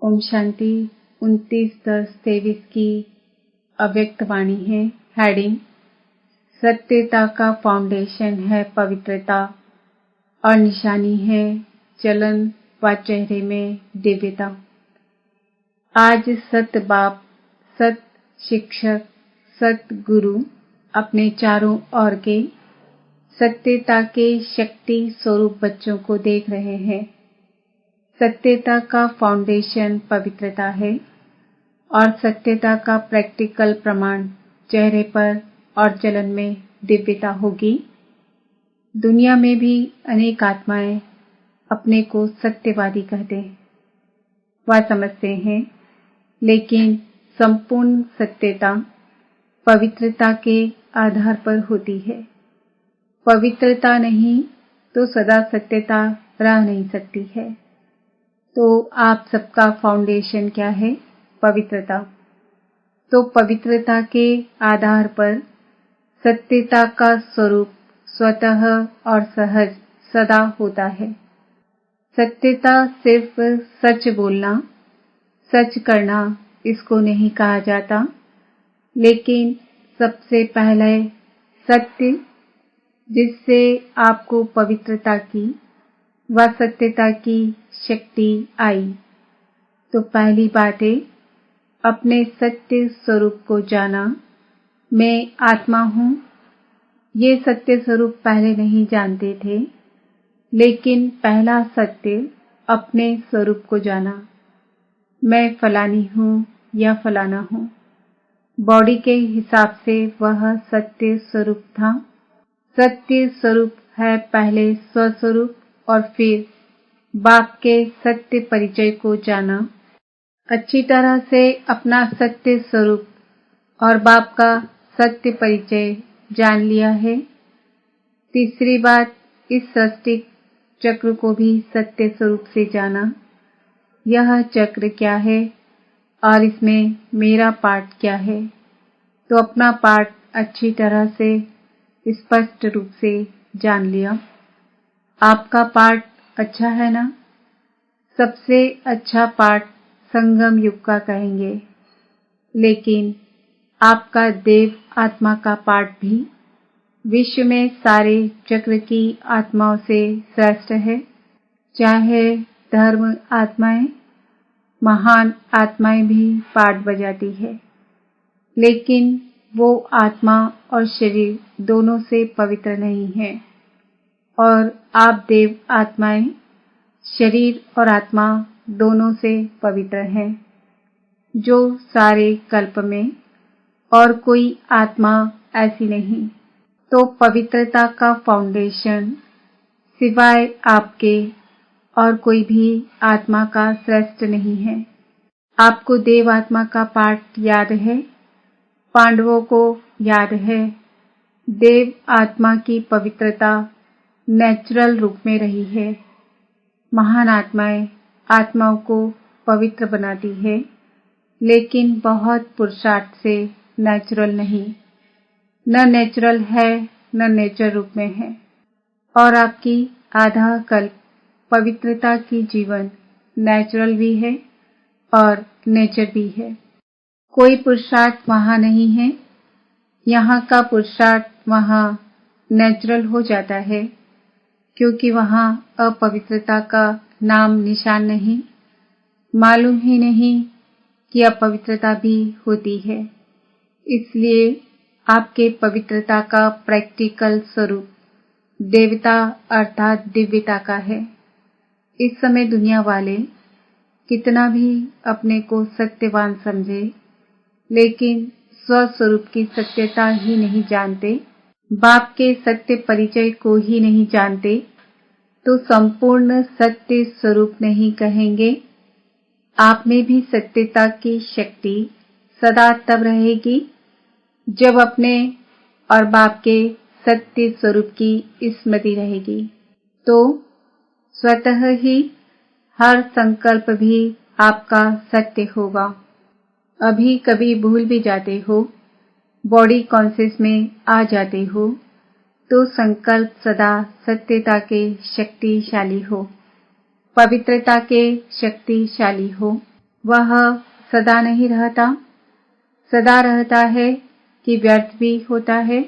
ओम शांति 29/10/23 की अव्यक्त वाणी है। हेडिंग सत्यता का फाउंडेशन है पवित्रता और निशानी है चलन व चेहरे में दिव्यता। आज सत बाप, सत शिक्षक, सत गुरु अपने चारों ओर के सत्यता के शक्ति स्वरूप बच्चों को देख रहे हैं। सत्यता का फाउंडेशन पवित्रता है और सत्यता का प्रैक्टिकल प्रमाण चेहरे पर और चलन में दिव्यता होगी। दुनिया में भी अनेक आत्माएं अपने को सत्यवादी कहते व समझते हैं, लेकिन संपूर्ण सत्यता पवित्रता के आधार पर होती है। पवित्रता नहीं तो सदा सत्यता रह नहीं सकती है। तो आप सबका फाउंडेशन क्या है? पवित्रता। तो पवित्रता के आधार पर सत्यता का स्वरूप स्वतः और सहज सदा होता है। सत्यता सिर्फ सच बोलना, सच करना इसको नहीं कहा जाता, लेकिन सबसे पहले सत्य जिससे आपको पवित्रता की व सत्यता की शक्ति आई। तो पहली बात है अपने सत्य स्वरूप को जाना। मैं आत्मा हूँ, ये सत्य स्वरूप पहले नहीं जानते थे, लेकिन पहला सत्य अपने स्वरूप को जाना। मैं फलानी हूँ या फलाना हूँ। बॉडी के हिसाब से वह सत्य स्वरूप था। सत्य स्वरूप है पहले स्वस्वरूप और फिर बाप के सत्य परिचय को जाना। अच्छी तरह से अपना सत्य स्वरूप और बाप का सत्य परिचय जान लिया है। तीसरी बात, इस सृष्टि चक्र को भी सत्य स्वरूप से जाना। यह चक्र क्या है और इसमें मेरा पार्ट क्या है। तो अपना पार्ट अच्छी तरह से स्पष्ट रूप से जान लिया। आपका पार्ट अच्छा है ना? सबसे अच्छा पार्ट संगम युग का कहेंगे, लेकिन आपका देव आत्मा का पार्ट भी विश्व में सारे चक्र की आत्माओं से श्रेष्ठ है। चाहे धर्म आत्माएं, महान आत्माएं भी पार्ट बजाती है, लेकिन वो आत्मा और शरीर दोनों से पवित्र नहीं है। और आप देव आत्माएं शरीर और आत्मा दोनों से पवित्र हैं, जो सारे कल्प में और कोई आत्मा ऐसी नहीं। तो पवित्रता का फाउंडेशन सिवाय आपके और कोई भी आत्मा का श्रेष्ठ नहीं है। आपको देव आत्मा का पाठ याद है, पांडवों को याद है। देव आत्मा की पवित्रता नेचुरल रूप में रही है। महान आत्माएं आत्माओं को पवित्र बनाती है, लेकिन बहुत पुरुषार्थ से, नेचुरल नहीं। न नेचुरल है न नेचर रूप में है। और आपकी आधा कल्प पवित्रता की जीवन नेचुरल भी है और नेचर भी है। कोई पुरुषार्थ वहाँ नहीं है। यहाँ का पुरुषार्थ वहाँ नेचुरल हो जाता है, क्योंकि वहाँ अपवित्रता का नाम निशान नहीं, मालूम ही नहीं कि अपवित्रता भी होती है। इसलिए आपके पवित्रता का प्रैक्टिकल स्वरूप देवता अर्थात दिव्यता का है। इस समय दुनिया वाले कितना भी अपने को सत्यवान समझे, लेकिन स्वस्वरूप की सत्यता ही नहीं जानते, बाप के सत्य परिचय को ही नहीं जानते, तो संपूर्ण सत्य स्वरूप नहीं कहेंगे। आप में भी सत्यता की शक्ति सदा तब रहेगी जब अपने और बाप के सत्य स्वरूप की स्मृति रहेगी। तो स्वतः ही हर संकल्प भी आपका सत्य होगा। अभी कभी भूल भी जाते हो, बॉडी कॉन्शियस में आ जाते हो, तो संकल्प सदा सत्यता के शक्तिशाली हो, पवित्रता के शक्तिशाली हो। वह सदा नहीं रहता, सदा रहता है कि व्यर्थ भी होता है।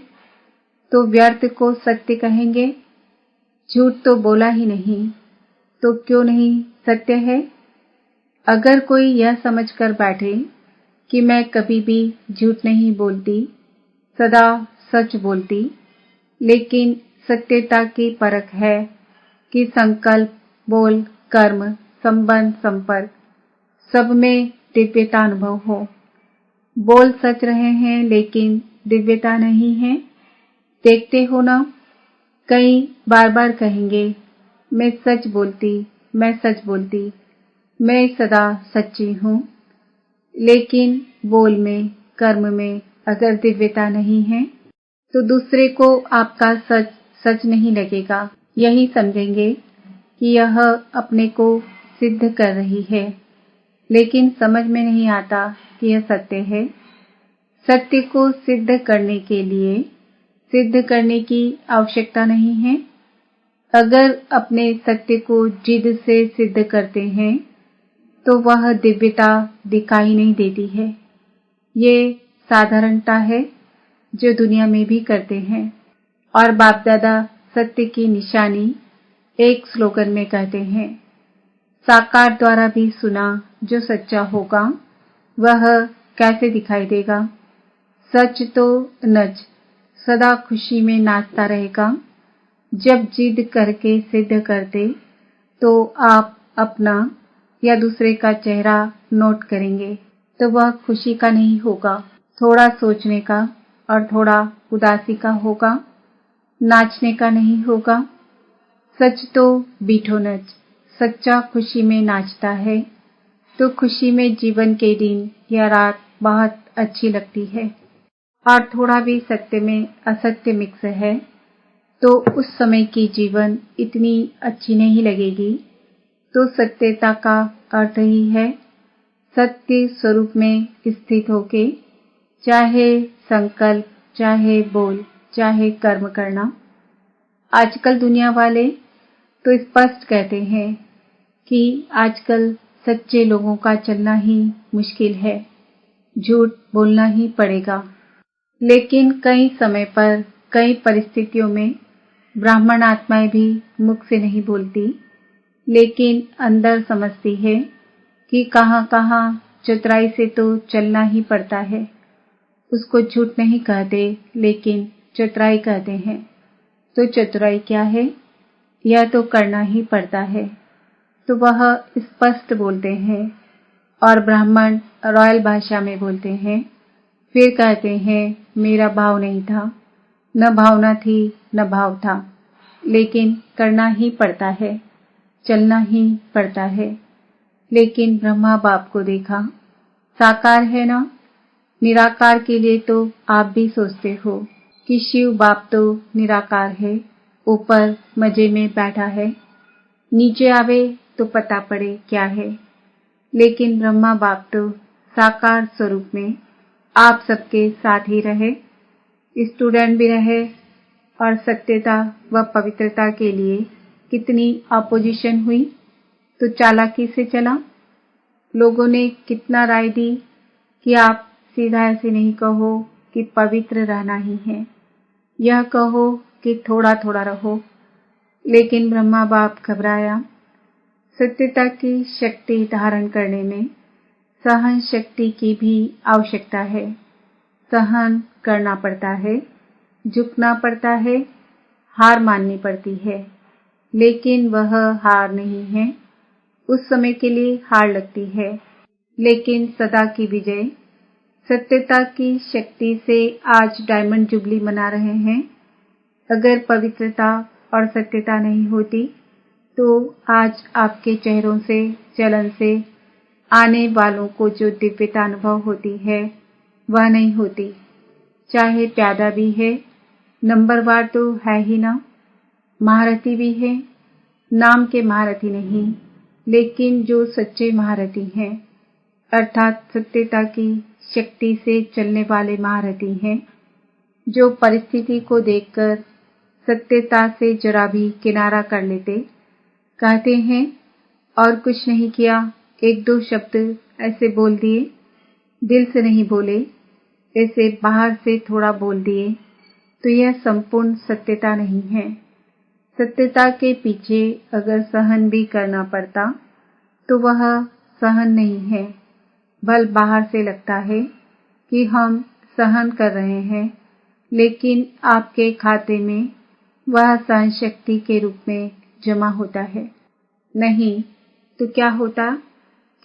तो व्यर्थ को सत्य कहेंगे। झूठ तो बोला ही नहीं, तो क्यों नहीं सत्य है? अगर कोई यह समझकर बैठे कि मैं कभी भी झूठ नहीं बोलती, सदा सच बोलती, लेकिन सत्यता की परख है कि संकल्प, बोल, कर्म, संबंध, संपर्क सब में दिव्यता अनुभव हो। बोल सच रहे हैं लेकिन दिव्यता नहीं है। देखते हो ना, कई बार बार कहेंगे मैं सच बोलती, मैं सच बोलती, मैं सदा सच्ची हूँ, लेकिन बोल में, कर्म में अगर दिव्यता नहीं है तो दूसरे को आपका सच सच नहीं लगेगा। यही समझेंगे कि यह अपने को सिद्ध कर रही है, लेकिन समझ में नहीं आता कि यह सत्य है। सत्य को सिद्ध करने के लिए सिद्ध करने की आवश्यकता नहीं है। अगर अपने सत्य को जिद से सिद्ध करते हैं तो वह दिव्यता दिखाई नहीं देती है। ये साधारणता है जो दुनिया में भी करते हैं। और बाप दादा सत्य की निशानी एक स्लोगन में कहते हैं, साकार द्वारा भी सुना जो सच्चा होगा वह कैसे दिखाई देगा। सच तो नच सदा खुशी में नाचता रहेगा। जब जिद करके सिद्ध करते तो आप अपना या दूसरे का चेहरा नोट करेंगे तो वह खुशी का नहीं होगा, थोड़ा सोचने का और थोड़ा उदासी का होगा, नाचने का नहीं होगा। सच तो बीठो नच, सच्चा खुशी में नाचता है तो खुशी में जीवन के दिन या रात बहुत अच्छी लगती है। और थोड़ा भी सत्य में असत्य मिक्स है तो उस समय की जीवन इतनी अच्छी नहीं लगेगी। तो सत्यता का अर्थ ही है सत्य स्वरूप में स्थित होके चाहे संकल्प, चाहे बोल, चाहे कर्म करना। आजकल दुनिया वाले तो स्पष्ट कहते हैं कि आजकल सच्चे लोगों का चलना ही मुश्किल है, झूठ बोलना ही पड़ेगा। लेकिन कई समय पर, कई परिस्थितियों में ब्राह्मण आत्माएं भी मुख से नहीं बोलती, लेकिन अंदर समझती है कि कहाँ कहाँ चतुराई से तो चलना ही पड़ता है। उसको झूठ नहीं कहते लेकिन चतुराई कहते हैं। तो चतुराई क्या है? यह तो करना ही पड़ता है। तो वह स्पष्ट बोलते हैं और ब्राह्मण रॉयल भाषा में बोलते हैं। फिर कहते हैं मेरा भाव नहीं था, न भावना थी न भाव था, लेकिन करना ही पड़ता है, चलना ही पड़ता है। लेकिन ब्रह्मा बाप को देखा, साकार है ना। निराकार के लिए तो आप भी सोचते हो कि शिव बाप तो निराकार है, ऊपर मजे में बैठा है, नीचे आवे तो पता पड़े क्या है। लेकिन ब्रह्मा बाप तो साकार स्वरूप में आप सबके साथ ही रहे, स्टूडेंट भी रहे। और सत्यता व पवित्रता के लिए कितनी अपोजिशन हुई तो चालाकी से चला। लोगों ने कितना राय दी कि आप सीधा ऐसे नहीं कहो कि पवित्र रहना ही है, यह कहो कि थोड़ा थोड़ा रहो। लेकिन ब्रह्मा बाप घबराया। सत्यता की शक्ति धारण करने में सहन शक्ति की भी आवश्यकता है। सहन करना पड़ता है, झुकना पड़ता है, हार माननी पड़ती है। लेकिन वह हार नहीं है, उस समय के लिए हार लगती है, लेकिन सदा की विजय। सत्यता की शक्ति से आज डायमंड जुबली मना रहे हैं। अगर पवित्रता और सत्यता नहीं होती तो आज आपके चेहरों से, चलन से आने वालों को जो दिव्यता अनुभव होती है वह नहीं होती। चाहे प्यादा भी है, नंबरवार तो है ही ना, महारथी भी है, नाम के महारथी नहीं, लेकिन जो सच्चे महारथी हैं, अर्थात सत्यता की शक्ति से चलने वाले महारथी हैं, जो परिस्थिति को देखकर सत्यता से जरा भी किनारा कर लेते, कहते हैं और कुछ नहीं किया, एक दो शब्द ऐसे बोल दिए, दिल से नहीं बोले, ऐसे बाहर से थोड़ा बोल दिए, तो यह संपूर्ण सत्यता नहीं है। सत्यता के पीछे अगर सहन भी करना पड़ता तो वह सहन नहीं है, बल बाहर से लगता है कि हम सहन कर रहे हैं, लेकिन आपके खाते में वह सहन शक्ति के रूप में जमा होता है। नहीं तो क्या होता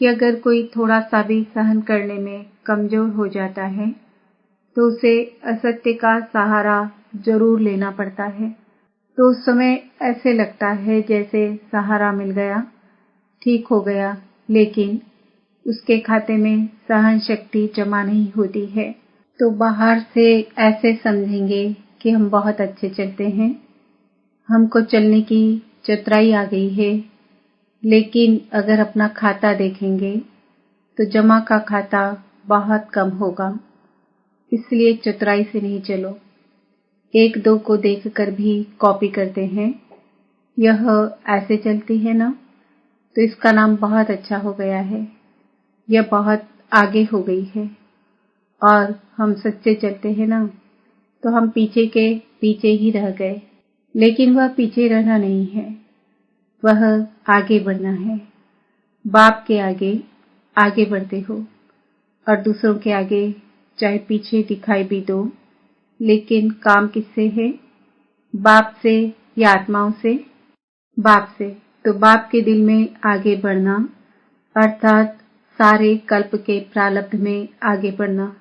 कि अगर कोई थोड़ा सा भी सहन करने में कमजोर हो जाता है तो उसे असत्य का सहारा जरूर लेना पड़ता है। तो उस समय ऐसे लगता है जैसे सहारा मिल गया, ठीक हो गया, लेकिन उसके खाते में सहन शक्ति जमा नहीं होती है। तो बाहर से ऐसे समझेंगे कि हम बहुत अच्छे चलते हैं, हमको चलने की चतुराई आ गई है, लेकिन अगर अपना खाता देखेंगे तो जमा का खाता बहुत कम होगा। इसलिए चतुराई से नहीं चलो। एक दो को देखकर भी कॉपी करते हैं, यह ऐसे चलती है ना, तो इसका नाम बहुत अच्छा हो गया है, यह बहुत आगे हो गई है। और हम सच्चे चलते हैं ना, तो हम पीछे के पीछे ही रह गए। लेकिन वह पीछे रहना नहीं है, वह आगे बढ़ना है। बाप के आगे आगे बढ़ते हो और दूसरों के आगे चाहे पीछे दिखाई भी दो, लेकिन काम किससे है? बाप से या आत्माओं से? बाप से। तो बाप के दिल में आगे बढ़ना अर्थात सारे कल्प के प्रारब्ध में आगे बढ़ना।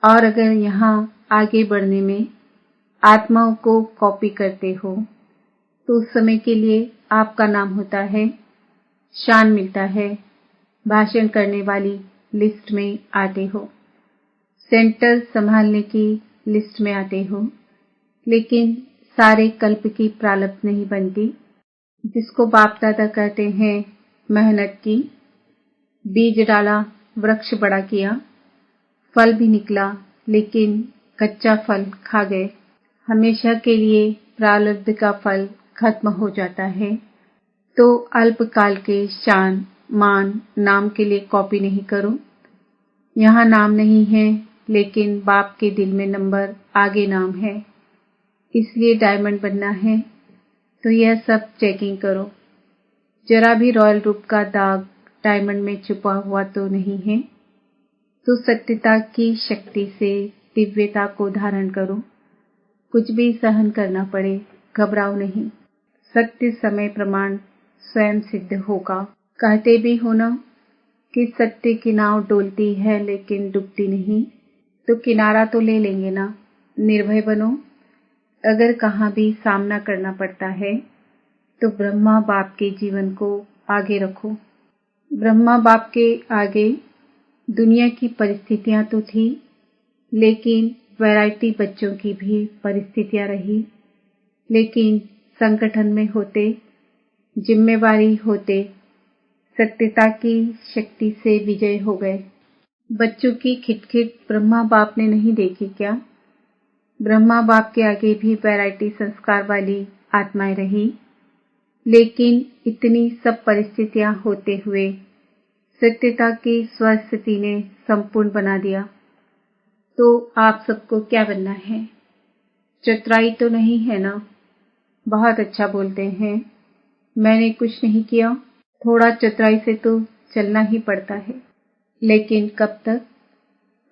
और अगर यहाँ आगे बढ़ने में आत्माओं को कॉपी करते हो तो उस समय के लिए आपका नाम होता है, शान मिलता है, भाषण करने वाली लिस्ट में आते हो, सेंटर संभालने की लिस्ट में आते हो, लेकिन सारे कल्प की प्रारब्ध नहीं बनती। जिसको बाप दादा कहते हैं मेहनत की, बीज डाला, वृक्ष बड़ा किया, फल भी निकला, लेकिन कच्चा फल खा गए। हमेशा के लिए प्रारब्ध का फल खत्म हो जाता है। तो अल्पकाल के शान, मान, नाम के लिए कॉपी नहीं करो। यहाँ नाम नहीं है, लेकिन बाप के दिल में नंबर आगे नाम है, इसलिए डायमंड बनना है। तो यह सब चेकिंग करो। जरा भी रॉयल रूप का दाग डायमंड में छुपा हुआ तो नहीं है। तो सत्यता की शक्ति से दिव्यता को धारण करो। कुछ भी सहन करना पड़े, घबराओ नहीं। सत्य समय प्रमाण स्वयं सिद्ध होगा। कहते भी हो ना कि सत्य की नाव डोलती है लेकिन डूबती नहीं, तो किनारा तो ले लेंगे ना। निर्भय बनो। अगर कहाँ भी सामना करना पड़ता है तो ब्रह्मा बाप के जीवन को आगे रखो। ब्रह्मा बाप के आगे दुनिया की परिस्थितियां तो थी, लेकिन वैरायटी बच्चों की भी परिस्थितियां रही। लेकिन संगठन में होते, जिम्मेवारी होते, सत्यता की शक्ति से विजय हो गए। बच्चों की खिटखिट ब्रह्मा बाप ने नहीं देखी क्या? ब्रह्मा बाप के आगे भी वैरायटी संस्कार वाली आत्माएं रही, लेकिन इतनी सब परिस्थितियां होते हुए सत्यता की स्वस्थिति ने संपूर्ण बना दिया। तो आप सबको क्या बनना है? चतुराई तो नहीं है ना? बहुत अच्छा बोलते हैं, मैंने कुछ नहीं किया। थोड़ा चतुराई से तो चलना ही पड़ता है, लेकिन कब तक?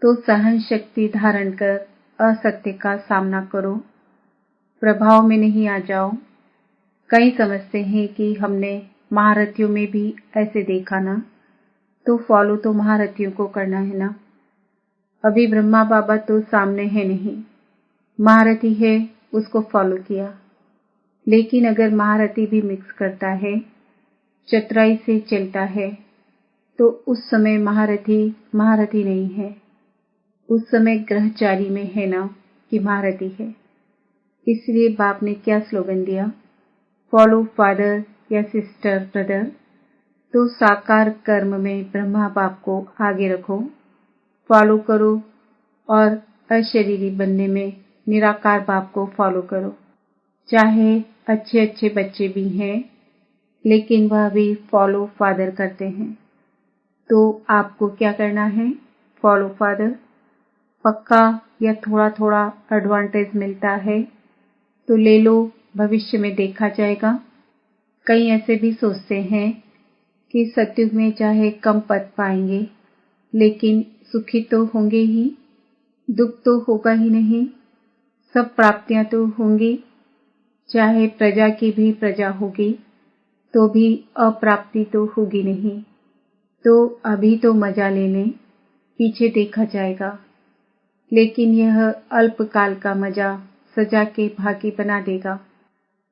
तो सहन शक्ति धारण कर असत्य का सामना करो, प्रभाव में नहीं आ जाओ। कई समझते हैं कि हमने महारथियों में भी ऐसे देखा ना, तो फॉलो तो महारथियों को करना है ना। अभी ब्रह्मा बाबा तो सामने है नहीं, महारथी है, उसको फॉलो किया। लेकिन अगर महारथी भी मिक्स करता है, चतुराई से चलता है, तो उस समय महारथी नहीं है, उस समय ग्रहचारी में है ना कि महारथी है। इसलिए बाप ने क्या स्लोगन दिया? फॉलो फादर या सिस्टर ब्रदर। तो साकार कर्म में ब्रह्मा बाप को आगे रखो, फॉलो करो, और अशरीरी बनने में निराकार बाप को फॉलो करो। चाहे अच्छे अच्छे बच्चे भी हैं, लेकिन वह भी फॉलो फादर करते हैं। तो आपको क्या करना है? Follow father. पक्का या थोड़ा थोड़ा एडवांटेज मिलता है तो ले लो, भविष्य में देखा जाएगा। कई ऐसे भी सोचते हैं कि सतयुग में चाहे कम पद पाएंगे लेकिन सुखी तो होंगे ही, दुख तो होगा ही नहीं, सब प्राप्तियां तो होंगी। चाहे प्रजा की भी प्रजा होगी तो भी अप्राप्ति तो होगी नहीं। तो अभी तो मजा ले लें, पीछे देखा जाएगा। लेकिन यह अल्पकाल का मजा सजा के भागी बना देगा।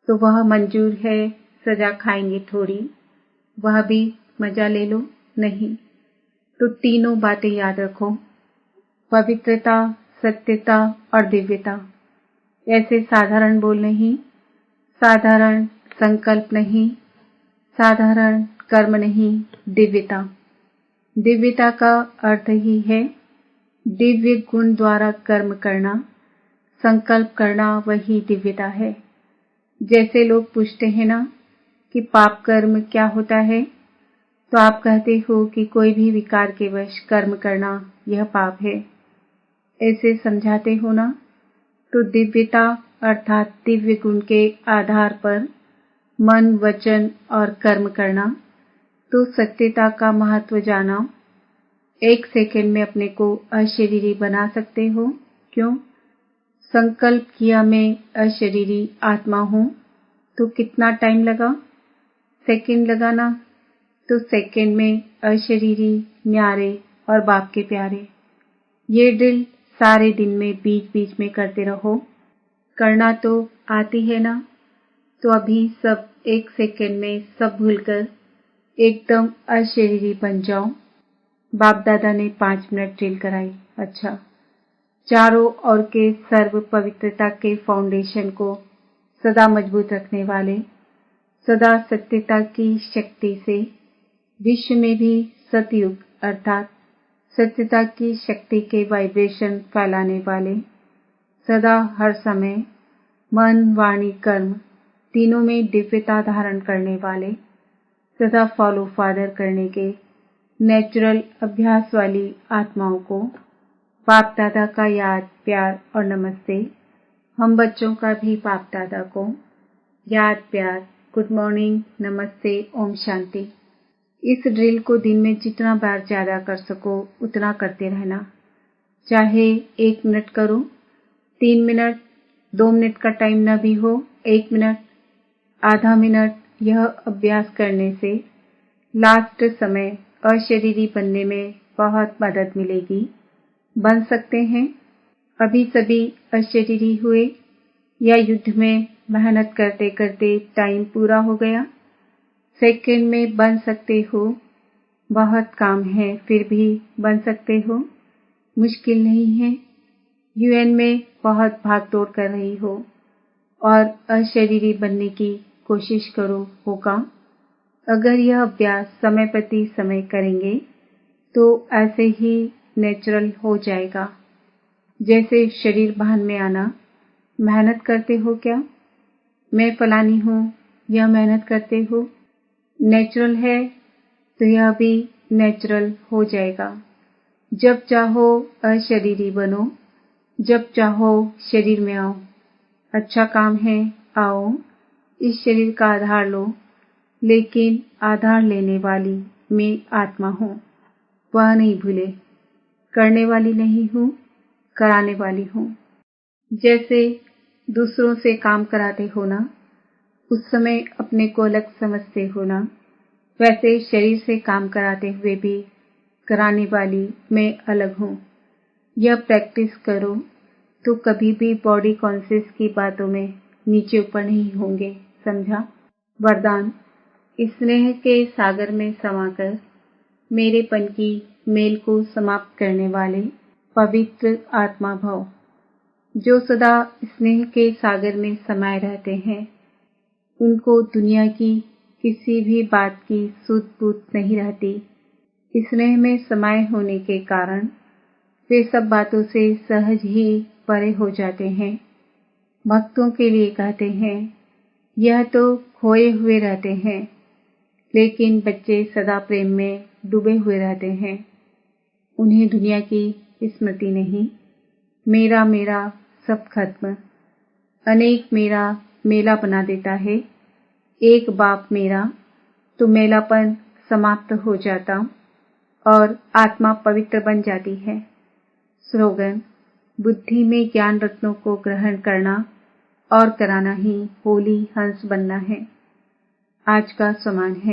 तो वह मंजूर है, सजा खाएंगे थोड़ी, वह भी मजा ले लो। नहीं तो तीनों बातें याद रखो, पवित्रता, सत्यता और दिव्यता। ऐसे साधारण बोल नहीं, साधारण संकल्प नहीं, साधारण कर्म नहीं, दिव्यता। दिव्यता का अर्थ ही है दिव्य गुण द्वारा कर्म करना, संकल्प करना, वही दिव्यता है। जैसे लोग पूछते हैं ना कि पाप कर्म क्या होता है, तो आप कहते हो कि कोई भी विकार के वश कर्म करना यह पाप है, ऐसे समझाते हो ना। तो दिव्यता अर्थात दिव्य गुण के आधार पर मन, वचन और कर्म करना। तो सत्यता का महत्व जाना। 1 सेकंड में अपने को अशरीरी बना सकते हो। क्यों? संकल्प किया मैं अशरीरी आत्मा हूं, तो कितना टाइम लगा? सेकंड लगा ना। तो सेकंड में अशरीरी, न्यारे और बाप के प्यारे। ये ड्रिल सारे दिन में बीच बीच में करते रहो। करना तो आती है ना। तो अभी सब 1 सेकंड में सब भूलकर एकदम अशरीरी बन जाओ। बाप दादा ने 5 मिनट ड्रिल कराई। अच्छा, चारों ओर के सर्व पवित्रता के फाउंडेशन को सदा मजबूत रखने वाले, सदा सत्यता की शक्ति से विश्व में भी सतयुग अर्थात सत्यता की शक्ति के वाइब्रेशन फैलाने वाले, सदा हर समय मन, वाणी, कर्म तीनों में दिव्यता धारण करने वाले, सदा फॉलो फादर करने के नेचुरल अभ्यास वाली आत्माओं को बाप दादा का याद, प्यार और नमस्ते। हम बच्चों का भी बाप दादा को याद, प्यार, गुड मॉर्निंग, नमस्ते, ओम शांति। इस ड्रिल को दिन में जितना बार ज्यादा कर सको उतना करते रहना। चाहे 1 मिनट करो, 3 मिनट, 2 मिनट का टाइम न भी हो, 1 मिनट, आधा मिनट। यह अभ्यास करने से लास्ट समय अशरीरी बनने में बहुत मदद मिलेगी। बन सकते हैं। अभी सभी अशरीरी हुए या युद्ध में मेहनत करते करते टाइम पूरा हो गया? सेकंड में बन सकते हो। बहुत काम है फिर भी बन सकते हो, मुश्किल नहीं है। यूएन में बहुत भागदौड़ कर रही हो और अशरीरी बनने की कोशिश करो, होगा। अगर यह अभ्यास समय प्रति समय करेंगे तो ऐसे ही नेचुरल हो जाएगा। जैसे शरीर भान में आना, मेहनत करते हो क्या? मैं फलानी हूँ, यह मेहनत करते हो, नेचुरल है तो यह भी नेचुरल हो जाएगा। जब चाहो अशरीरी बनो, जब चाहो शरीर में आओ। अच्छा काम है, आओ इस शरीर का आधार लो, लेकिन आधार लेने वाली मैं आत्मा हूँ, वह नहीं भूले। करने वाली नहीं हूँ, कराने वाली हूँ। जैसे दूसरों से काम कराते हो ना, उस समय अपने को अलग समझते हो ना, वैसे शरीर से काम कराते हुए भी कराने वाली मैं अलग हूँ। यह प्रैक्टिस करो तो कभी भी बॉडी कॉन्शियस की बातों में नीचे ऊपर नहीं होंगे, समझा? वरदान, स्नेह के सागर में समाकर मेरेपन की मेल को समाप्त करने वाले पवित्र आत्मा भव। जो सदा स्नेह के सागर में समाये रहते हैं, उनको दुनिया की किसी भी बात की सूझ बूझ नहीं रहती। स्नेह में समाये होने के कारण वे सब बातों से सहज ही परे हो जाते हैं। भक्तों के लिए कहते हैं, यह तो खोए हुए रहते हैं, लेकिन बच्चे सदा प्रेम में डूबे हुए रहते हैं। उन्हें दुनिया की स्मृति नहीं। मेरा मेरा सब खत्म। अनेक मेरा मेला बना देता है। एक बाप मेरा तो मेलापन समाप्त हो जाता और आत्मा पवित्र बन जाती है। स्लोगन: बुद्धि में ज्ञान रत्नों को ग्रहण करना और कराना ही होली हंस बनना है। आज का सम्मान है।